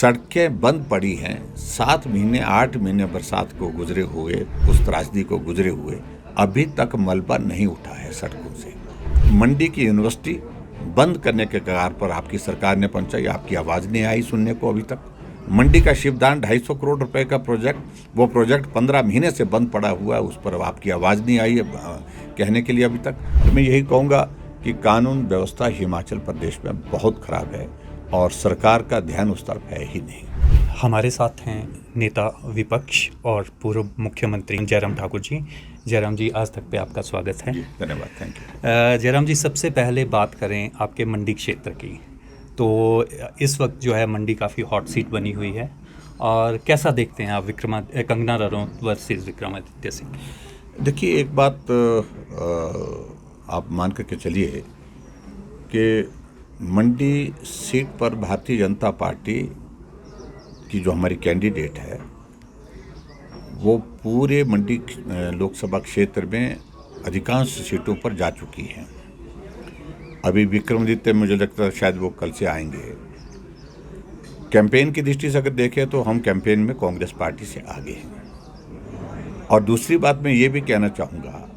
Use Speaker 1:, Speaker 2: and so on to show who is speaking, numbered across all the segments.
Speaker 1: सड़कें बंद पड़ी हैं। 7 महीने 8 महीने बरसात को गुजरे हुए, उस त्रासदी को गुजरे हुए, अभी तक मलबा नहीं उठा है सड़कों से। मंडी की यूनिवर्सिटी बंद करने के कगार पर आपकी सरकार ने पहुंचाई, आपकी आवाज़ नहीं आई सुनने को अभी तक। मंडी का शिवदान 250 करोड़ रुपए का प्रोजेक्ट, वो प्रोजेक्ट 15 महीने से बंद पड़ा हुआ है, उस पर आपकी आवाज़ नहीं आई है कहने के लिए अभी तक। तो मैं यही कहूँगा कि कानून व्यवस्था हिमाचल प्रदेश में बहुत ख़राब है और सरकार का ध्यान उस तरफ है ही नहीं।
Speaker 2: हमारे साथ हैं नेता विपक्ष और पूर्व मुख्यमंत्री जयराम ठाकुर जी। जयराम जी, आज तक पे आपका स्वागत है।
Speaker 1: धन्यवाद, थैंक यू।
Speaker 2: जयराम जी, सबसे पहले बात करें आपके मंडी क्षेत्र की, तो इस वक्त जो है मंडी काफ़ी हॉट सीट बनी हुई है, और कैसा देखते हैं आप कंगना रनौत वर्सेस विक्रमादित्य सिंह?
Speaker 1: देखिए, एक बात आप मान करके चलिए कि मंडी सीट पर भारतीय जनता पार्टी की जो हमारी कैंडिडेट है वो पूरे मंडी लोकसभा क्षेत्र में अधिकांश सीटों पर जा चुकी हैं। अभी विक्रमादित्य मुझे लगता है शायद वो कल से आएंगे। कैंपेन की दृष्टि से अगर देखें तो हम कैंपेन में कांग्रेस पार्टी से आगे हैं। और दूसरी बात मैं ये भी कहना चाहूँगा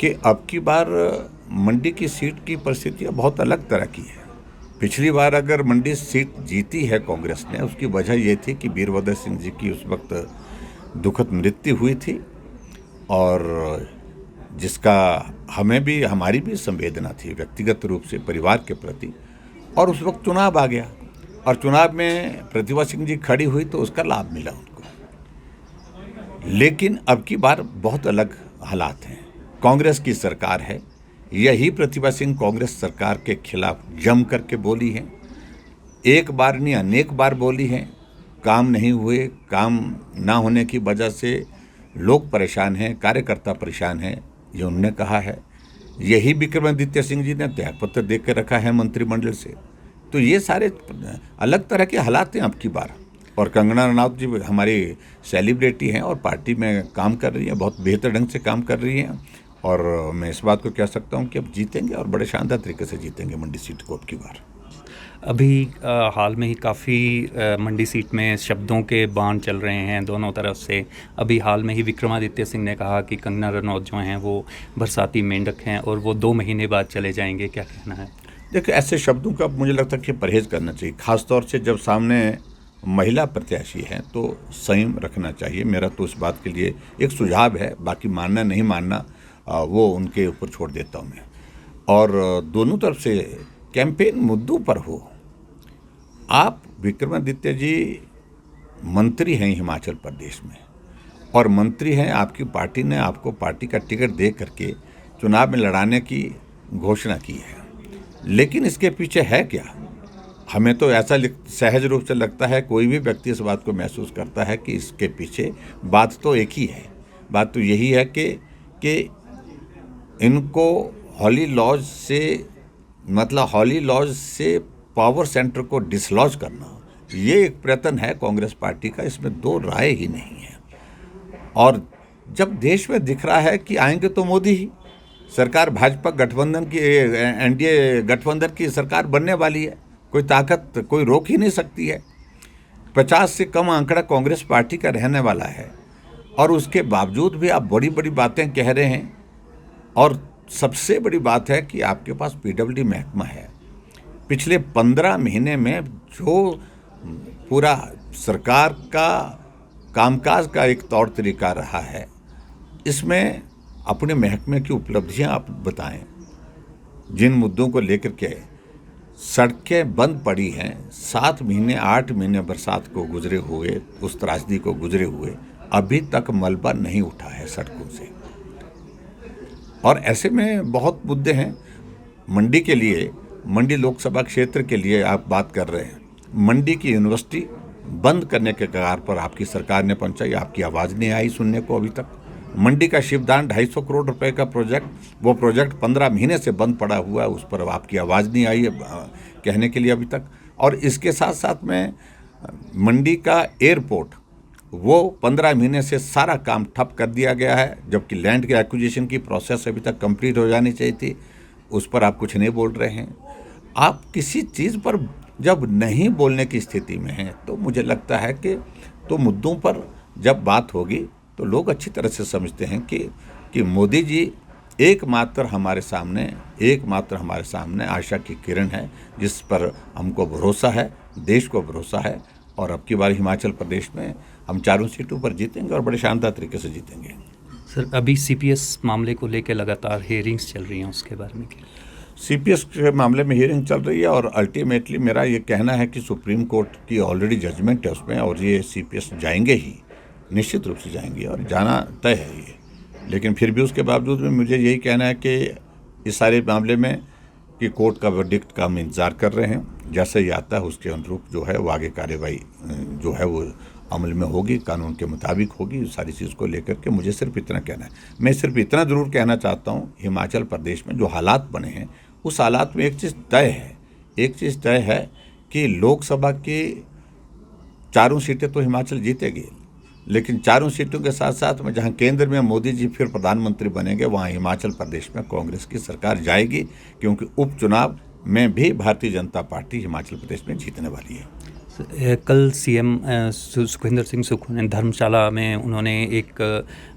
Speaker 1: कि अब की बार मंडी की सीट की परिस्थितियाँ बहुत अलग तरह की है। पिछली बार अगर मंडी सीट जीती है कांग्रेस ने, उसकी वजह ये थी कि वीरभद्र सिंह जी की उस वक्त दुखद मृत्यु हुई थी, और जिसका हमारी भी संवेदना थी व्यक्तिगत रूप से परिवार के प्रति। और उस वक्त चुनाव आ गया और चुनाव में प्रतिभा सिंह जी खड़ी हुई तो उसका लाभ मिला उनको। लेकिन अब की बार बहुत अलग हालात हैं। कांग्रेस की सरकार है, यही प्रतिभा सिंह कांग्रेस सरकार के खिलाफ जम करके बोली है। एक बार नहीं अनेक बार बोली है। काम नहीं हुए, काम ना होने की वजह से लोग परेशान हैं, कार्यकर्ता परेशान हैं, ये उन्होंने कहा है। यही विक्रमादित्य सिंह जी ने त्यागपत्र दे के रखा है मंत्रिमंडल से। तो ये सारे अलग तरह के हालात हैं अब की बार। और कंगना रनौत जी हमारी सेलिब्रिटी हैं और पार्टी में काम कर रही हैं, बहुत बेहतर ढंग से काम कर रही हैं। और मैं इस बात को कह सकता हूं कि अब जीतेंगे और बड़े शानदार तरीके से जीतेंगे मंडी सीट को अब की बार।
Speaker 2: अभी हाल में ही काफ़ी मंडी सीट में शब्दों के बाण चल रहे हैं दोनों तरफ से। अभी हाल में ही विक्रमादित्य सिंह ने कहा कि कंगना रनौत जो हैं वो बरसाती मेंढक हैं और वो 2 महीने बाद चले जाएंगे। क्या कहना है?
Speaker 1: देखिए, ऐसे शब्दों का मुझे लगता है कि परहेज़ करना चाहिए, ख़ासतौर से जब सामने महिला प्रत्याशी हैं तो संयम रखना चाहिए। मेरा तो इस बात के लिए एक सुझाव है, बाकी मानना नहीं मानना वो उनके ऊपर छोड़ देता हूँ मैं। और दोनों तरफ से कैंपेन मुद्दों पर हो। आप विक्रमादित्य जी मंत्री हैं हिमाचल प्रदेश में, और मंत्री हैं, आपकी पार्टी ने आपको पार्टी का टिकट दे करके चुनाव में लड़ाने की घोषणा की है। लेकिन इसके पीछे है क्या? हमें तो ऐसा सहज रूप से लगता है, कोई भी व्यक्ति इस बात को महसूस करता है कि इसके पीछे बात तो एक ही है। बात तो यही है कि इनको हॉली लॉज से पावर सेंटर को डिसलॉज करना, ये एक प्रयत्न है कांग्रेस पार्टी का, इसमें दो राय ही नहीं है। और जब देश में दिख रहा है कि आएंगे तो मोदी ही, सरकार भाजपा गठबंधन की, एनडीए गठबंधन की सरकार बनने वाली है, कोई ताकत कोई रोक ही नहीं सकती है। 50 से कम आंकड़ा कांग्रेस पार्टी का रहने वाला है, और उसके बावजूद भी आप बड़ी बड़ी बातें कह रहे हैं। और सबसे बड़ी बात है कि आपके पास पीडब्ल्यूडी महकमा है। पिछले 15 महीने में जो पूरा सरकार का कामकाज का एक तौर तरीका रहा है, इसमें अपने महकमे की उपलब्धियां आप बताएं। जिन मुद्दों को लेकर के सड़कें बंद पड़ी हैं, 7 महीने 8 महीने बरसात को गुजरे हुए, उस त्रासदी को गुजरे हुए, अभी तक मलबा नहीं उठा है सड़कों से। और ऐसे में बहुत मुद्दे हैं मंडी के लिए, मंडी लोकसभा क्षेत्र के लिए आप बात कर रहे हैं। मंडी की यूनिवर्सिटी बंद करने के कगार पर आपकी सरकार ने पहुंचाई, आपकी आवाज़ नहीं आई सुनने को अभी तक। मंडी का शिवदान 250 करोड़ रुपए का प्रोजेक्ट, वो प्रोजेक्ट 15 महीने से बंद पड़ा हुआ है, उस पर आपकी आवाज़ नहीं आई है कहने के लिए अभी तक। और इसके साथ साथ में मंडी का एयरपोर्ट, वो 15 महीने से सारा काम ठप कर दिया गया है, जबकि लैंड के एक्विजिशन की प्रोसेस अभी तक कंप्लीट हो जानी चाहिए थी, उस पर आप कुछ नहीं बोल रहे हैं। आप किसी चीज़ पर जब नहीं बोलने की स्थिति में हैं तो मुझे लगता है कि तो मुद्दों पर जब बात होगी तो लोग अच्छी तरह से समझते हैं कि मोदी जी एकमात्र हमारे सामने आशा की किरण है, जिस पर हमको भरोसा है, देश को भरोसा है। और अब की बार हिमाचल प्रदेश में हम चारों सीटों पर जीतेंगे और बड़े शानदार तरीके से जीतेंगे।
Speaker 2: सर, अभी सीपीएस मामले को लेकर लगातार हियरिंग्स चल रही हैं, उसके बारे में क्या?
Speaker 1: सीपीएस के मामले में हियरिंग चल रही है और अल्टीमेटली मेरा ये कहना है कि सुप्रीम कोर्ट की ऑलरेडी जजमेंट है उसमें, और ये सीपीएस जाएंगे ही, निश्चित रूप से जाएंगे और जाना तय है ये। लेकिन फिर भी उसके बावजूद में मुझे यही कहना है कि इस सारे मामले में कि कोर्ट का वर्डिक्ट का हम इंतज़ार कर रहे हैं। जैसे ही आता है उसके अनुरूप जो है वो आगे कार्यवाही जो है वो अमल में होगी, कानून के मुताबिक होगी। सारी चीज़ को लेकर के मुझे सिर्फ इतना कहना है। मैं सिर्फ इतना ज़रूर कहना चाहता हूँ, हिमाचल प्रदेश में जो हालात बने हैं उस हालात में एक चीज़ तय है कि लोकसभा की चारों सीटें तो हिमाचल जीतेगी, लेकिन चारों सीटों के साथ साथ में जहां केंद्र में मोदी जी फिर प्रधानमंत्री बनेंगे वहां हिमाचल प्रदेश में कांग्रेस की सरकार जाएगी, क्योंकि उपचुनाव में भी भारतीय जनता पार्टी हिमाचल प्रदेश में जीतने वाली है।
Speaker 2: कल सीएम सुखविंदर सिंह सुक्खू ने धर्मशाला में उन्होंने एक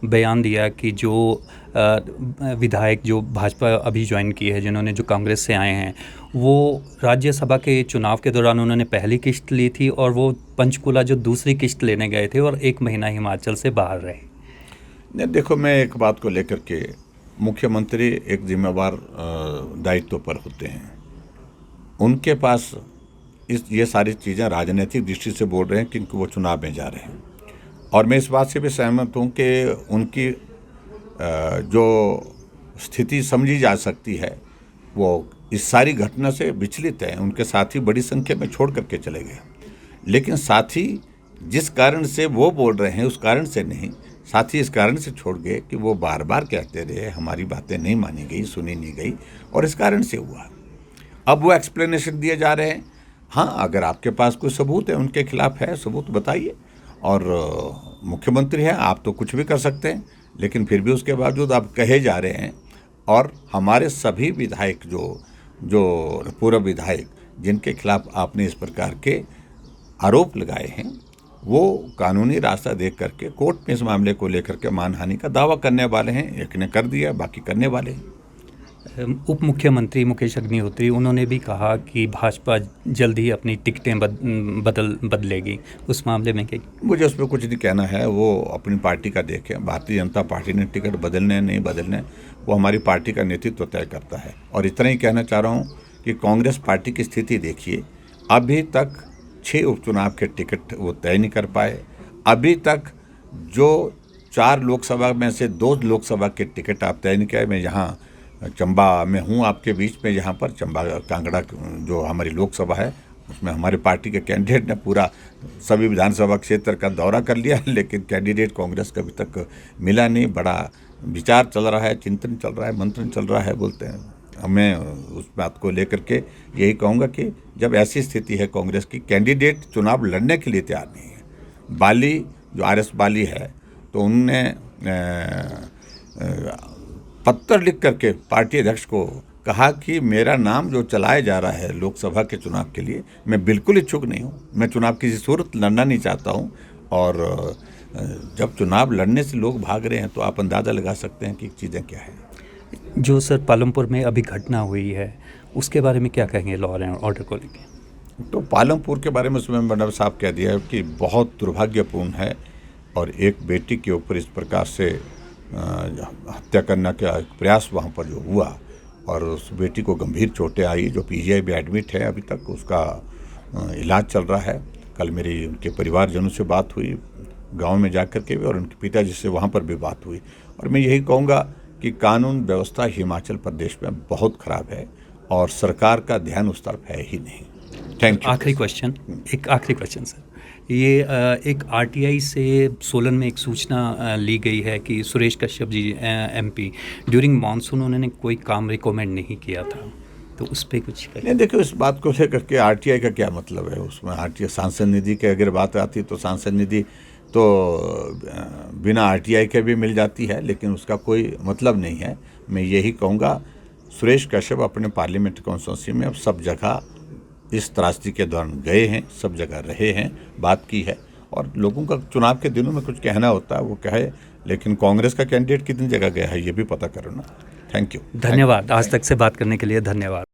Speaker 2: बयान दिया कि जो विधायक जो भाजपा अभी ज्वाइन की है, जिन्होंने जो कांग्रेस से आए हैं, वो राज्यसभा के चुनाव के दौरान उन्होंने पहली किश्त ली थी और वो पंचकूला जो दूसरी किश्त लेने गए थे और 1 महीना हिमाचल से बाहर रहे।
Speaker 1: नहीं, देखो, मैं एक बात को लेकर के, मुख्यमंत्री एक जिम्मेवार दायित्व पर होते हैं, उनके पास ये सारी चीज़ें राजनीतिक दृष्टि से बोल रहे हैं क्योंकि वो चुनाव में जा रहे हैं। और मैं इस बात से भी सहमत हूँ कि उनकी जो स्थिति समझी जा सकती है वो इस सारी घटना से विचलित है। उनके साथी बड़ी संख्या में छोड़ करके चले गए, लेकिन साथी जिस कारण से वो बोल रहे हैं उस कारण से नहीं, साथी इस कारण से छोड़ गए कि वो बार बार कहते रहे हमारी बातें नहीं मानी गई, सुनी नहीं गई, और इस कारण से हुआ। अब वो एक्सप्लेनेशन दिए जा रहे हैं। हाँ, अगर आपके पास कोई सबूत है उनके खिलाफ है, सबूत बताइए। और मुख्यमंत्री हैं, आप तो कुछ भी कर सकते हैं, लेकिन फिर भी उसके बावजूद आप कहे जा रहे हैं। और हमारे सभी विधायक जो पूर्व विधायक जिनके खिलाफ आपने इस प्रकार के आरोप लगाए हैं, वो कानूनी रास्ता देख करके कोर्ट में इस मामले को लेकर के मानहानि का दावा करने वाले हैं। एक ने कर दिया, बाकी करने वाले हैं।
Speaker 2: उप मुख्यमंत्री मुकेश अग्निहोत्री, उन्होंने भी कहा कि भाजपा जल्द ही अपनी टिकटें बदलेगी। उस मामले में क्या?
Speaker 1: मुझे उस पर कुछ नहीं कहना है, वो अपनी पार्टी का देखें। भारतीय जनता पार्टी ने टिकट बदलने नहीं बदलने वो हमारी पार्टी का नेतृत्व तय करता है। और इतना ही कहना चाह रहा हूँ कि कांग्रेस पार्टी की स्थिति देखिए, अभी तक 6 उपचुनाव के टिकट वो तय नहीं कर पाए। अभी तक जो 4 लोकसभा में से 2 लोकसभा के टिकट आप तय नहीं किए। मैं यहाँ चंबा में हूँ आपके बीच में, जहाँ पर चंबा कांगड़ा जो हमारी लोकसभा है उसमें हमारी पार्टी के कैंडिडेट ने पूरा सभी विधानसभा क्षेत्र का दौरा कर लिया, लेकिन कैंडिडेट कांग्रेस का अभी तक मिला नहीं। बड़ा विचार चल रहा है, चिंतन चल रहा है, मंथन चल रहा है बोलते हैं। मैं उस बात को लेकर के यही कहूँगा कि जब ऐसी स्थिति है कांग्रेस की, कैंडिडेट चुनाव लड़ने के लिए तैयार नहीं है। बाली जो RS बाली है, तो उनने पत्र लिख करके पार्टी अध्यक्ष को कहा कि मेरा नाम जो चलाया जा रहा है लोकसभा के चुनाव के लिए, मैं बिल्कुल इच्छुक नहीं हूँ, मैं चुनाव किसी सूरत लड़ना नहीं चाहता हूँ। और जब चुनाव लड़ने से लोग भाग रहे हैं तो आप अंदाज़ा लगा सकते हैं कि चीज़ें क्या हैं।
Speaker 2: जो सर पालमपुर में अभी घटना हुई है, उसके बारे में क्या कहेंगे लॉ एंड ऑर्डर को लेकर?
Speaker 1: तो पालमपुर के बारे में उसमें मैडम साहब कह दिया है कि बहुत दुर्भाग्यपूर्ण है, और एक बेटी के ऊपर इस प्रकार से हत्या करने का प्रयास वहाँ पर जो हुआ, और उस बेटी को गंभीर चोटें आई, जो PGI में एडमिट है, अभी तक उसका इलाज चल रहा है। कल मेरी उनके परिवारजनों से बात हुई गांव में जाकर के भी, और उनके पिताजी से वहाँ पर भी बात हुई। और मैं यही कहूँगा कि कानून व्यवस्था हिमाचल प्रदेश में बहुत ख़राब है और सरकार का ध्यान उस तरफ है ही नहीं। Thank you.
Speaker 2: आखिरी क्वेश्चन सर, ये एक RTI से सोलन में एक सूचना ली गई है कि Suresh Kashyap ji MP during monsoon उन्होंने कोई काम रिकमेंड नहीं किया था, तो उस पर कुछ
Speaker 1: नहीं। देखो, इस बात को लेकर के RTI का क्या मतलब है? उसमें RTI सांसद निधि की अगर बात आती तो सांसद निधि तो बिना RTI के भी मिल जाती है, लेकिन उसका कोई मतलब नहीं है। मैं यही कहूँगा, सुरेश कश्यप अपने पार्लियामेंट कॉन्स्टिट्यूंसी में अब सब जगह इस त्रासदी के दौरान गए हैं, सब जगह रहे हैं, बात की है। और लोगों का चुनाव के दिनों में कुछ कहना होता है वो कहे, लेकिन कांग्रेस का कैंडिडेट कितनी जगह गया है ये भी पता करो ना। Thank you.
Speaker 2: धन्यवाद। आज तक से बात करने के लिए धन्यवाद।